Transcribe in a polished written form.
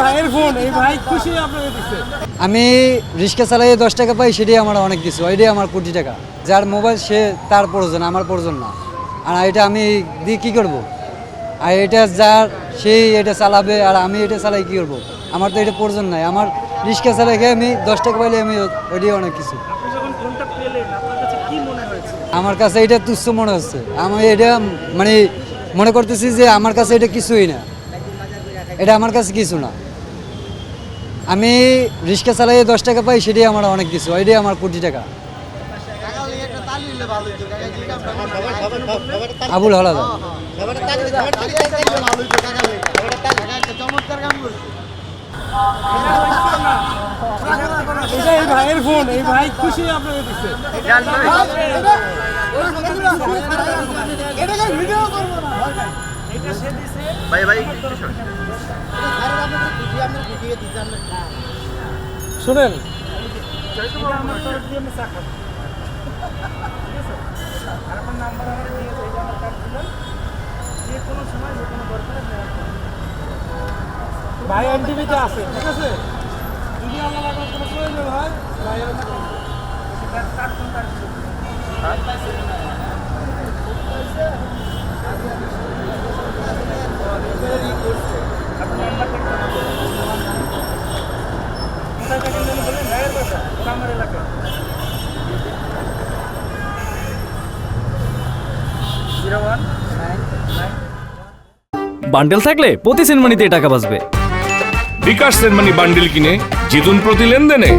ভাইয়ের ফোন, এই ভাই খুশি আপনাকে দিচ্ছে। আমি রিক্সা চালাই 10 টাকা পাই, সেটাই আমার অনেক কিছু, এটাই আমার কোটি টাকা। যার মোবাইল সে তার প্রয়োজন, আমার প্রয়োজন না। আর এটা আমি দিয়ে কী করব? আর এটা যার সেই এটা চালাবে, আর আমি এটা চালাই কী করবো? আমার তো এটা প্রয়োজন নাই। আমার রিক্সা চালাই গিয়ে আমি 10 টাকা পাইলে আমি ওইটাই অনেক কিছু। আপনি যখন ফোনটা পেলেন আপনার কাছে কি মনে হয়েছে? আমার কাছে এটা তুচ্ছ মনে হচ্ছে। আমি এটা মানে মনে করতেছি যে আমার কাছে এটা কিছুই না, এটা আমার কাছে কিছু না। আমি রিক্সা চালাই 10 টাকা পাই, সেটাই আমার অনেক কিছু, এটাই আমার কোটি টাকা। আবুল হালাদা। এটা এই ভাইয়ের ফোন, এই ভাই খুশি আপনাকে দিচ্ছে। ভাই ভাই শুনেন, ভাই এনটিভিতে আছে, ঠিক আছে? যদি আমার লাগার কোনো প্রয়োজন হয় ভাই বান্ডেল থাকলে প্রতি সেনমানিতে টাকা বাঁচবে। বিকাশ সেনমানি বান্ডিল কিনে জিতুন প্রতি লেনদেনে।